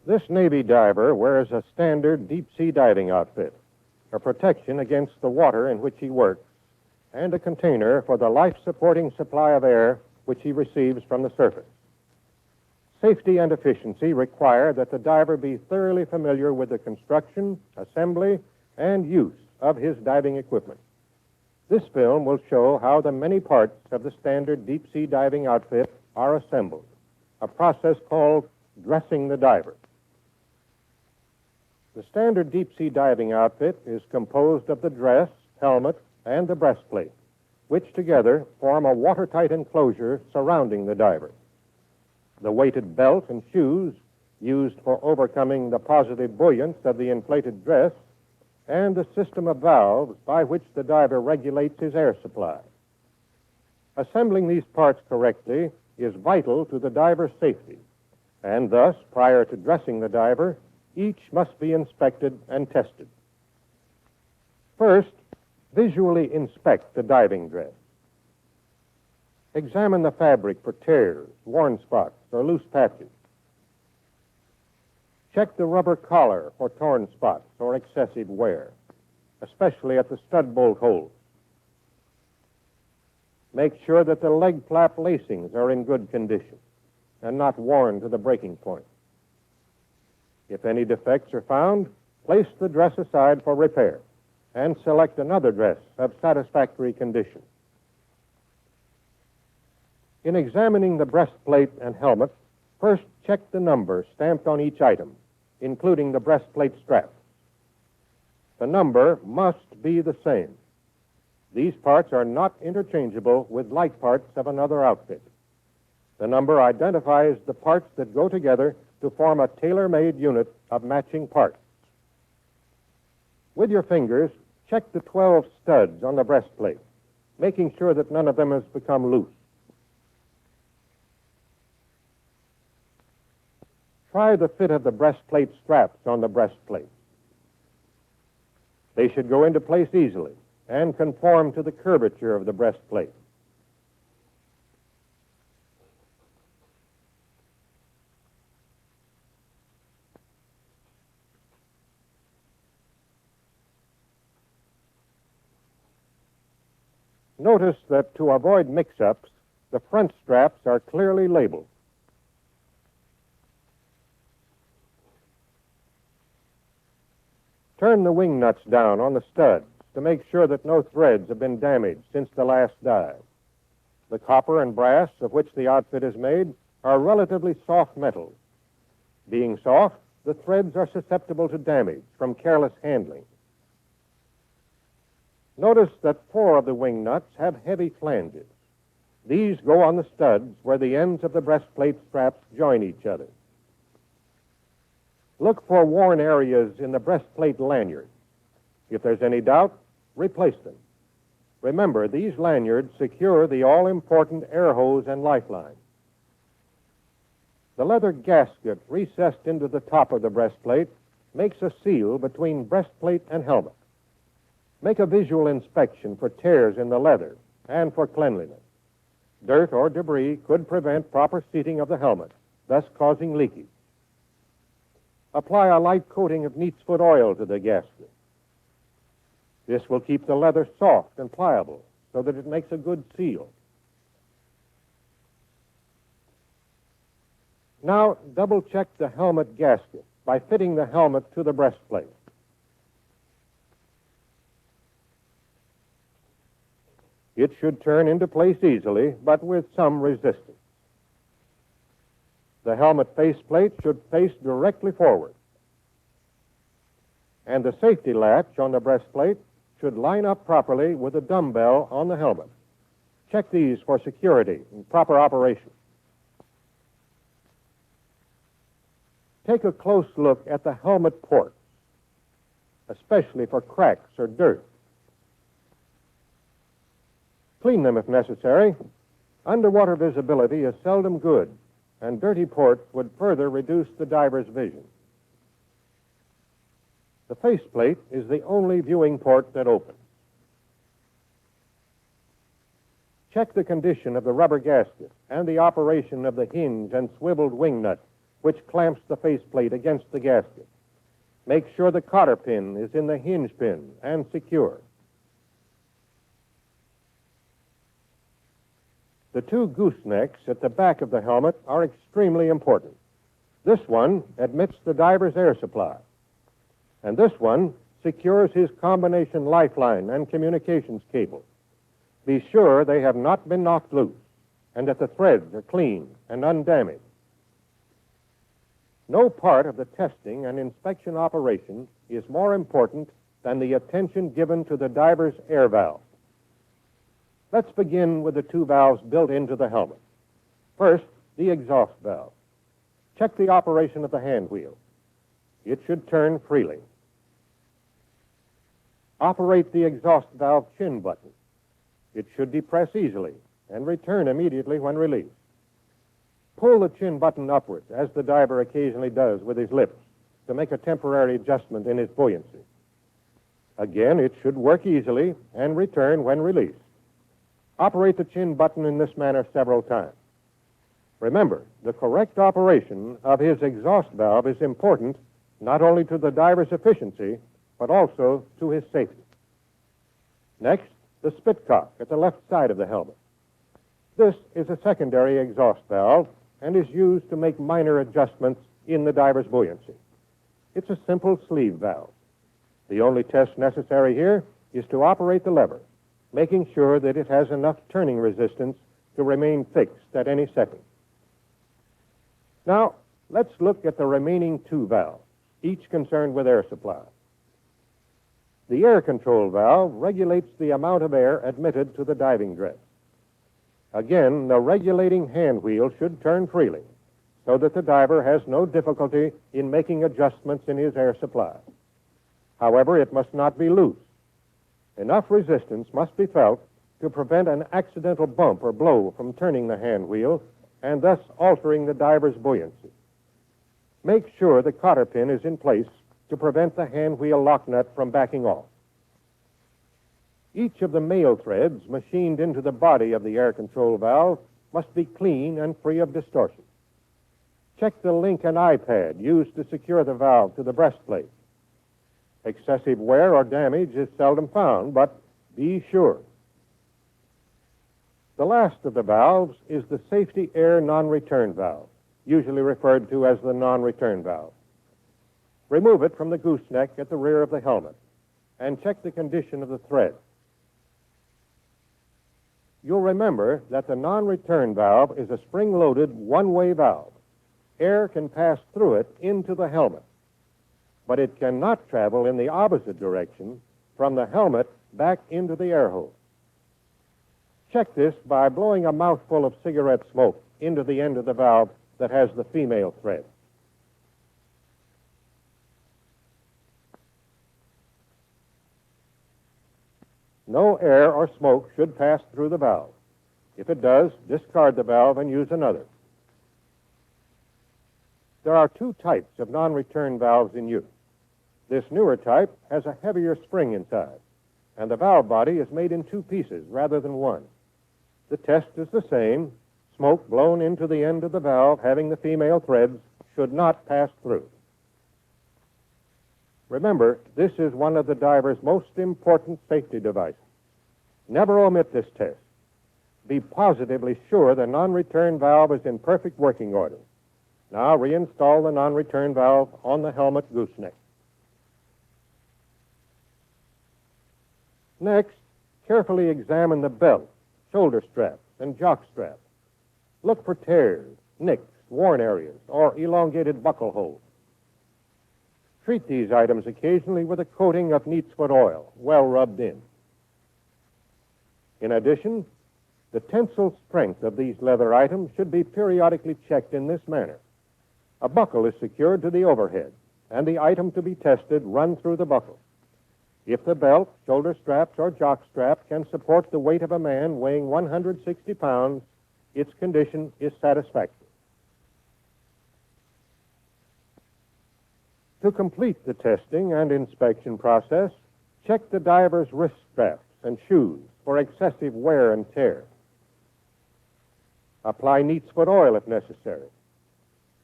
This Navy diver wears a standard deep-sea diving outfit, a protection against the water in which he works, and a container for the life-supporting supply of air which he receives from the surface. Safety and efficiency require that the diver be thoroughly familiar with the construction, assembly, and use of his diving equipment. This film will show how the many parts of the standard deep-sea diving outfit are assembled, a process called dressing the diver. The standard deep-sea diving outfit is composed of the dress, helmet, and the breastplate, which together form a watertight enclosure surrounding the diver. The weighted belt and shoes used for overcoming the positive buoyance of the inflated dress, and the system of valves by which the diver regulates his air supply. Assembling these parts correctly is vital to the diver's safety, and thus, prior to dressing the diver, each must be inspected and tested. First, visually inspect the diving dress. Examine the fabric for tears, worn spots, or loose patches. Check the rubber collar for torn spots or excessive wear, especially at the stud bolt holes. Make sure that the leg flap lacings are in good condition and not worn to the breaking point. If any defects are found, place the dress aside for repair and select another dress of satisfactory condition. In examining the breastplate and helmet, first check the number stamped on each item, including the breastplate strap. The number must be the same. These parts are not interchangeable with like parts of another outfit. The number identifies the parts that go together to form a tailor-made unit of matching parts. With your fingers, check the 12 studs on the breastplate, making sure that none of them has become loose. Try the fit of the breastplate straps on the breastplate. They should go into place easily and conform to the curvature of the breastplate. Notice that to avoid mix-ups, the front straps are clearly labeled. Turn the wing nuts down on the studs to make sure that no threads have been damaged since the last dive. The copper and brass of which the outfit is made are relatively soft metals. Being soft, the threads are susceptible to damage from careless handling. Notice that 4 of the wing nuts have heavy flanges. These go on the studs where the ends of the breastplate straps join each other. Look for worn areas in the breastplate lanyard. If there's any doubt, replace them. Remember, these lanyards secure the all-important air hose and lifeline. The leather gasket recessed into the top of the breastplate makes a seal between breastplate and helmet. Make a visual inspection for tears in the leather and for cleanliness. Dirt or debris could prevent proper seating of the helmet, thus causing leakage. Apply a light coating of neat's foot oil to the gasket. This will keep the leather soft and pliable so that it makes a good seal. Now, double-check the helmet gasket by fitting the helmet to the breastplate. It should turn into place easily, but with some resistance. The helmet faceplate should face directly forward. And the safety latch on the breastplate should line up properly with the dumbbell on the helmet. Check these for security and proper operation. Take a close look at the helmet ports, especially for cracks or dirt. Clean them if necessary. Underwater visibility is seldom good, and dirty ports would further reduce the diver's vision. The faceplate is the only viewing port that opens. Check the condition of the rubber gasket and the operation of the hinge and swiveled wing nut which clamps the faceplate against the gasket. Make sure the cotter pin is in the hinge pin and secure. The two goosenecks at the back of the helmet are extremely important. This one admits the diver's air supply, and this one secures his combination lifeline and communications cable. Be sure they have not been knocked loose and that the threads are clean and undamaged. No part of the testing and inspection operation is more important than the attention given to the diver's air valve. Let's begin with the two valves built into the helmet. First, the exhaust valve. Check the operation of the hand wheel. It should turn freely. Operate the exhaust valve chin button. It should depress easily and return immediately when released. Pull the chin button upward, as the diver occasionally does with his lips, to make a temporary adjustment in his buoyancy. Again, it should work easily and return when released. Operate the chin button in this manner several times. Remember, the correct operation of his exhaust valve is important not only to the diver's efficiency, but also to his safety. Next, the spitcock at the left side of the helmet. This is a secondary exhaust valve and is used to make minor adjustments in the diver's buoyancy. It's a simple sleeve valve. The only test necessary here is to operate the lever, making sure that it has enough turning resistance to remain fixed at any second. Now, let's look at the remaining two valves, each concerned with air supply. The air control valve regulates the amount of air admitted to the diving dress. Again, the regulating hand wheel should turn freely so that the diver has no difficulty in making adjustments in his air supply. However, it must not be loose. Enough resistance must be felt to prevent an accidental bump or blow from turning the hand wheel and thus altering the diver's buoyancy. Make sure the cotter pin is in place to prevent the hand wheel lock nut from backing off. Each of the male threads machined into the body of the air control valve must be clean and free of distortion. Check the link and eye pad used to secure the valve to the breastplate. Excessive wear or damage is seldom found, but be sure. The last of the valves is the safety air non-return valve, usually referred to as the non-return valve. Remove it from the gooseneck at the rear of the helmet and check the condition of the thread. You'll remember that the non-return valve is a spring-loaded one-way valve. Air can pass through it into the helmet, but it cannot travel in the opposite direction from the helmet back into the air hole. Check this by blowing a mouthful of cigarette smoke into the end of the valve that has the female thread. No air or smoke should pass through the valve. If it does, discard the valve and use another. There are two types of non-return valves in use. This newer type has a heavier spring inside, and the valve body is made in two pieces rather than one. The test is the same. Smoke blown into the end of the valve having the female threads should not pass through. Remember, this is one of the diver's most important safety devices. Never omit this test. Be positively sure the non-return valve is in perfect working order. Now reinstall the non-return valve on the helmet gooseneck. Next, carefully examine the belt, shoulder straps, and jock straps. Look for tears, nicks, worn areas, or elongated buckle holes. Treat these items occasionally with a coating of neatsfoot oil, well rubbed in. In addition, the tensile strength of these leather items should be periodically checked in this manner. A buckle is secured to the overhead, and the item to be tested run through the buckle. If the belt, shoulder straps, or jock strap can support the weight of a man weighing 160 pounds, its condition is satisfactory. To complete the testing and inspection process, check the diver's wrist straps and shoes for excessive wear and tear. Apply neatsfoot oil if necessary.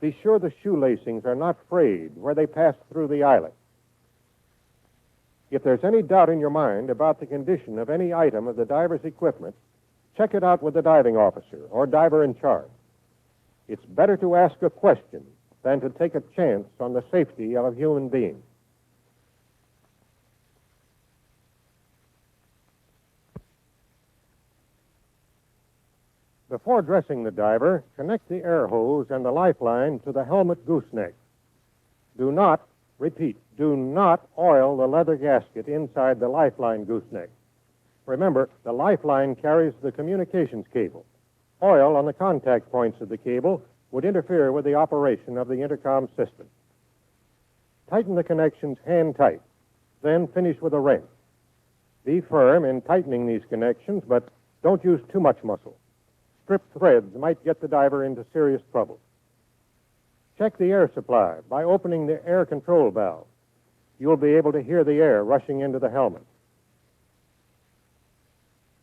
Be sure the shoe lacings are not frayed where they pass through the eyelet. If there's any doubt in your mind about the condition of any item of the diver's equipment, check it out with the diving officer or diver in charge. It's better to ask a question than to take a chance on the safety of a human being. Before dressing the diver, connect the air hose and the lifeline to the helmet gooseneck. Do not, repeat, do not oil the leather gasket inside the lifeline gooseneck. Remember, the lifeline carries the communications cable. Oil on the contact points of the cable would interfere with the operation of the intercom system. Tighten the connections hand tight, then finish with a wrench. Be firm in tightening these connections, but don't use too much muscle. Stripped threads might get the diver into serious trouble. Check the air supply by opening the air control valve. You'll be able to hear the air rushing into the helmet.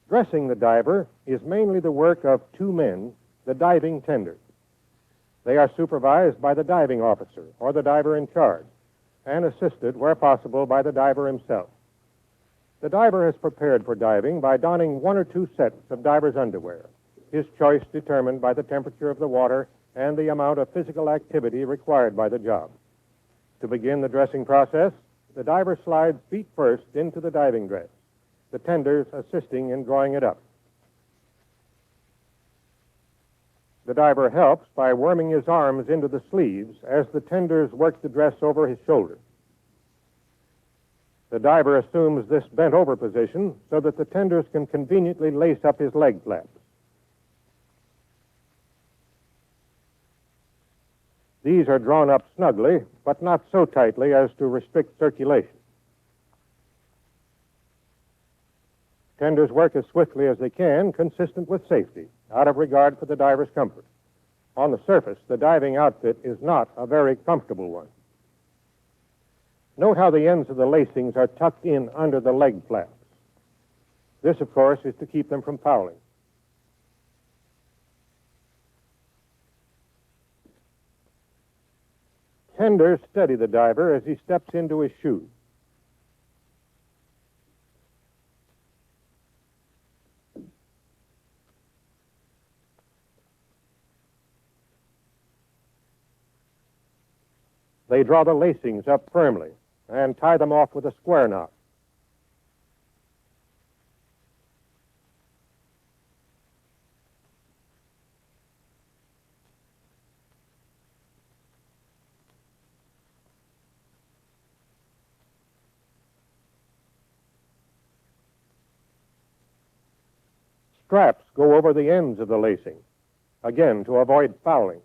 Dressing the diver is mainly the work of two men, the diving tenders. They are supervised by the diving officer or the diver in charge and assisted, where possible, by the diver himself. The diver is prepared for diving by donning one or two sets of diver's underwear, his choice determined by the temperature of the water and the amount of physical activity required by the job. To begin the dressing process, the diver slides feet first into the diving dress, the tenders assisting in drawing it up. The diver helps by worming his arms into the sleeves as the tenders work the dress over his shoulders. The diver assumes this bent-over position so that the tenders can conveniently lace up his leg flaps. These are drawn up snugly, but not so tightly as to restrict circulation. Tenders work as swiftly as they can, consistent with safety, out of regard for the diver's comfort. On the surface, the diving outfit is not a very comfortable one. Note how the ends of the lacings are tucked in under the leg flaps. This, of course, is to keep them from fouling. Tenders steady the diver as he steps into his shoes. They draw the lacings up firmly and tie them off with a square knot. Straps go over the ends of the lacing, again to avoid fouling.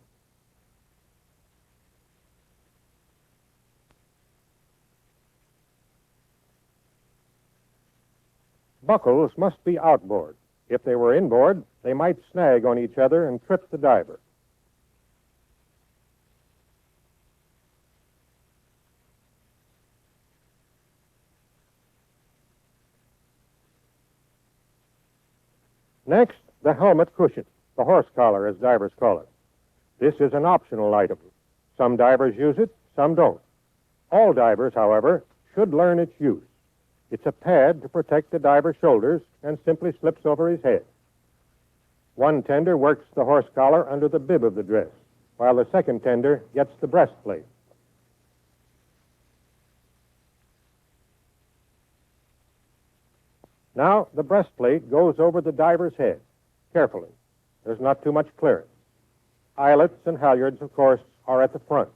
Buckles must be outboard. If they were inboard, they might snag on each other and trip the diver. Next, the helmet cushion, the horse collar, as divers call it. This is an optional item. Some divers use it, some don't. All divers, however, should learn its use. It's a pad to protect the diver's shoulders and simply slips over his head. One tender works the horse collar under the bib of the dress, while the second tender gets the breastplate. Now, the breastplate goes over the diver's head, carefully. There's not too much clearance. Eyelets and halyards, of course, are at the front.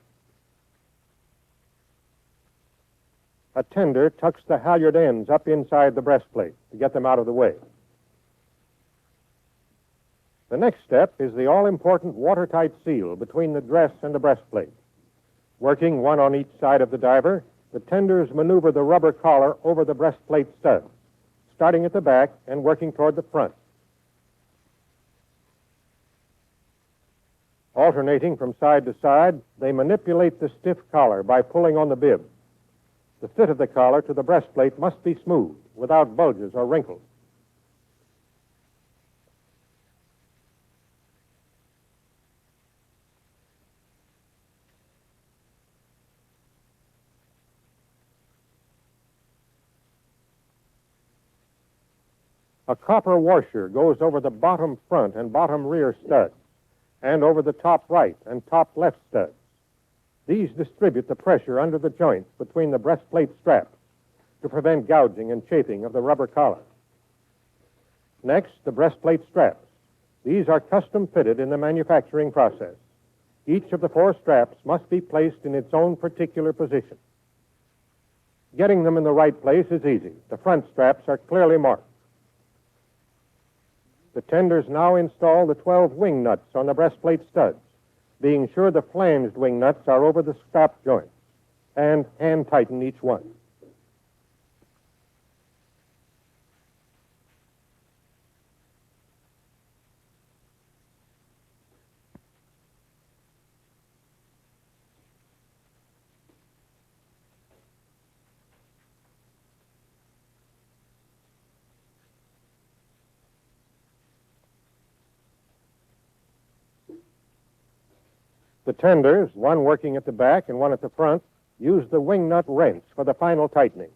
A tender tucks the halyard ends up inside the breastplate to get them out of the way. The next step is the all-important watertight seal between the dress and the breastplate. Working one on each side of the diver, the tenders maneuver the rubber collar over the breastplate studs, starting at the back and working toward the front. Alternating from side to side, they manipulate the stiff collar by pulling on the bib. The fit of the collar to the breastplate must be smooth, without bulges or wrinkles. A copper washer goes over the bottom front and bottom rear studs and over the top right and top left studs. These distribute the pressure under the joints between the breastplate straps to prevent gouging and chafing of the rubber collar. Next, the breastplate straps. These are custom fitted in the manufacturing process. Each of the 4 straps must be placed in its own particular position. Getting them in the right place is easy. The front straps are clearly marked. The tenders now install the 12 wing nuts on the breastplate studs, being sure the flanged wing nuts are over the strap joints, and hand tighten each one. The tenders, one working at the back and one at the front, use the wing nut wrench for the final tightening.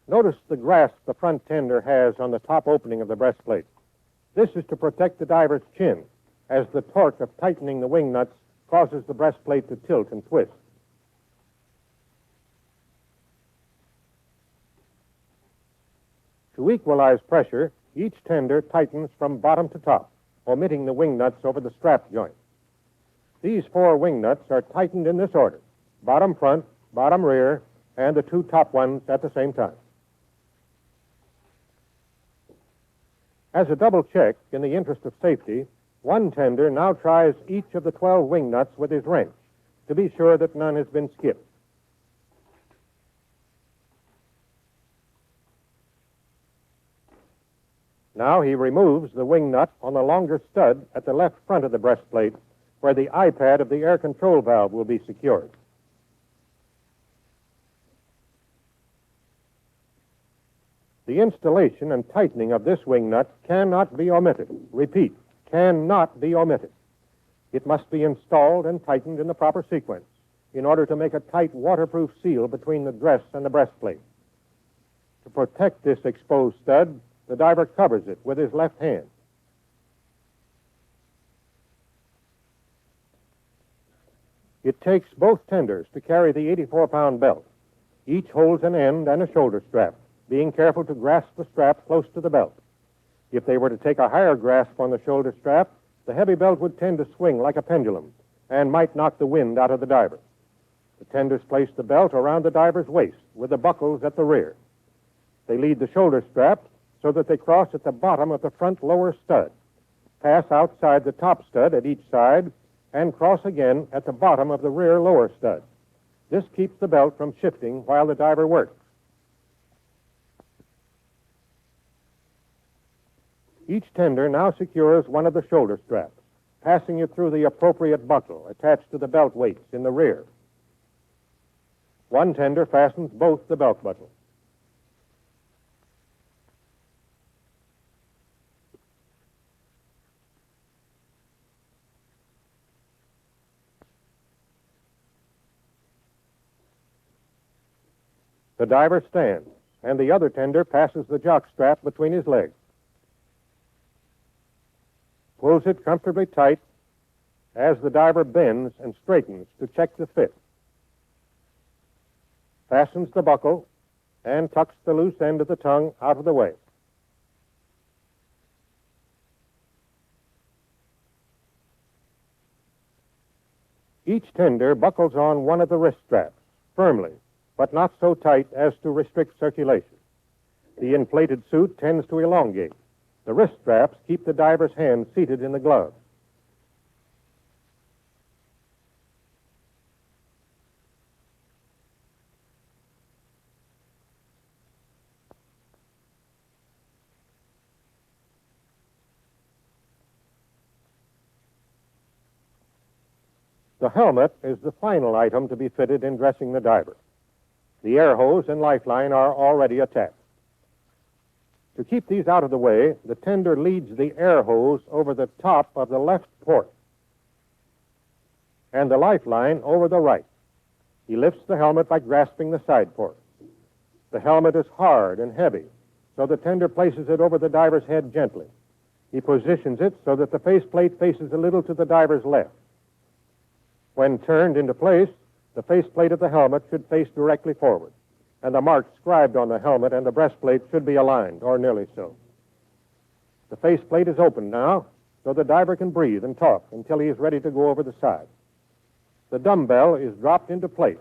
Notice the grasp the front tender has on the top opening of the breastplate. This is to protect the diver's chin, as the torque of tightening the wing nuts causes the breastplate to tilt and twist. To equalize pressure, each tender tightens from bottom to top, omitting the wing nuts over the strap joint. These 4 wing nuts are tightened in this order: bottom front, bottom rear, and the 2 top ones at the same time. As a double check, in the interest of safety, one tender now tries each of the 12 wing nuts with his wrench to be sure that none has been skipped. Now he removes the wing nut on the longer stud at the left front of the breastplate, where the eye-pad of the air control valve will be secured. The installation and tightening of this wing nut cannot be omitted. Repeat, cannot be omitted. It must be installed and tightened in the proper sequence in order to make a tight waterproof seal between the dress and the breastplate. To protect this exposed stud, the diver covers it with his left hand. It takes both tenders to carry the 84-pound belt. Each holds an end and a shoulder strap, being careful to grasp the strap close to the belt. If they were to take a higher grasp on the shoulder strap, the heavy belt would tend to swing like a pendulum and might knock the wind out of the diver. The tenders place the belt around the diver's waist with the buckles at the rear. They lead the shoulder strap so that they cross at the bottom of the front lower stud, pass outside the top stud at each side, and cross again at the bottom of the rear lower stud. This keeps the belt from shifting while the diver works. Each tender now secures one of the shoulder straps, passing it through the appropriate buckle attached to the belt weights in the rear. One tender fastens both the belt buckles. The diver stands, and the other tender passes the jock strap between his legs. Pulls it comfortably tight as the diver bends and straightens to check the fit. Fastens the buckle and tucks the loose end of the tongue out of the way. Each tender buckles on one of the wrist straps firmly, but not so tight as to restrict circulation. The inflated suit tends to elongate. The wrist straps keep the diver's hand seated in the glove. The helmet is the final item to be fitted in dressing the diver. The air hose and lifeline are already attached. To keep these out of the way, the tender leads the air hose over the top of the left port and the lifeline over the right. He lifts the helmet by grasping the side port. The helmet is hard and heavy, so the tender places it over the diver's head gently. He positions it so that the faceplate faces a little to the diver's left. When turned into place, the faceplate of the helmet should face directly forward, and the marks scribed on the helmet and the breastplate should be aligned, or nearly so. The faceplate is open now, so the diver can breathe and talk until he is ready to go over the side. The dumbbell is dropped into place,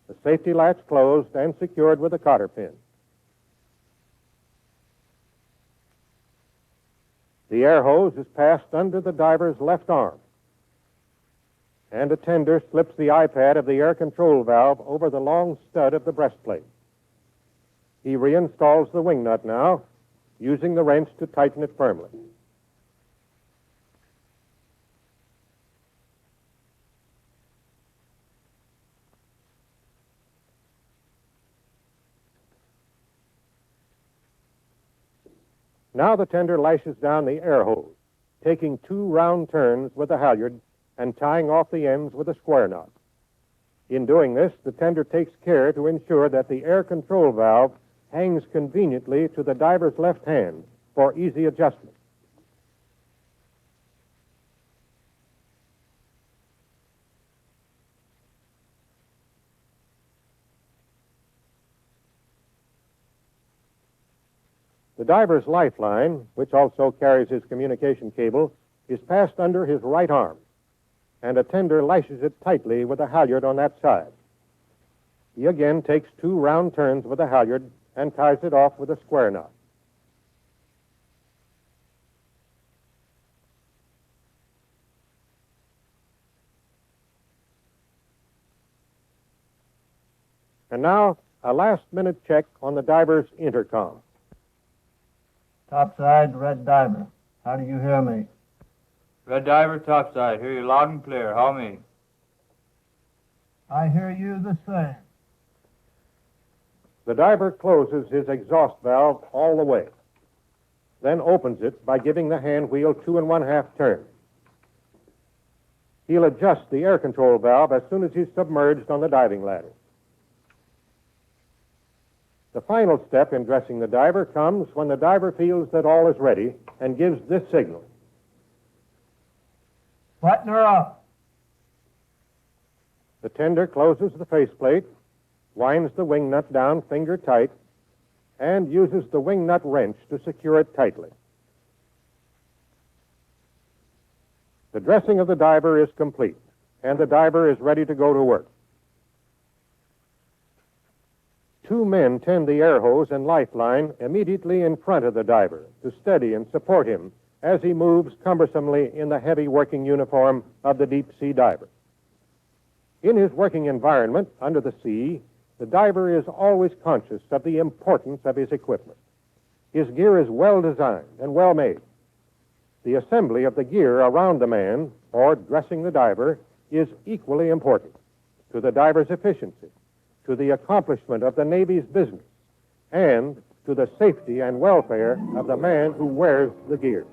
the safety latch closed and secured with a cotter pin. The air hose is passed under the diver's left arm, and a tender slips the iPad of the air control valve over the long stud of the breastplate. He reinstalls the wing nut now, using the wrench to tighten it firmly. Now the tender lashes down the air hose, taking 2 round turns with the halyard and tying off the ends with a square knot. In doing this, the tender takes care to ensure that the air control valve hangs conveniently to the diver's left hand for easy adjustment. The diver's lifeline, which also carries his communication cable, is passed under his right arm, and a tender lashes it tightly with a halyard on that side. He again takes 2 round turns with a halyard and ties it off with a square knot. And now, a last-minute check on the diver's intercom. Topside, Red Diver. How do you hear me? Red Diver, topside. Hear you loud and clear. How me? I hear you the same. The diver closes his exhaust valve all the way, then opens it by giving the hand wheel 2 1/2 turns. He'll adjust the air control valve as soon as he's submerged on the diving ladder. The final step in dressing the diver comes when the diver feels that all is ready and gives this signal. Button her up. The tender closes the faceplate, winds the wing nut down finger tight, and uses the wing nut wrench to secure it tightly. The dressing of the diver is complete, and the diver is ready to go to work. 2 men tend the air hose and lifeline immediately in front of the diver to steady and support him as he moves cumbersomely in the heavy working uniform of the deep-sea diver. In his working environment under the sea, the diver is always conscious of the importance of his equipment. His gear is well designed and well made. The assembly of the gear around the man, or dressing the diver, is equally important to the diver's efficiency, to the accomplishment of the Navy's business, and to the safety and welfare of the man who wears the gear.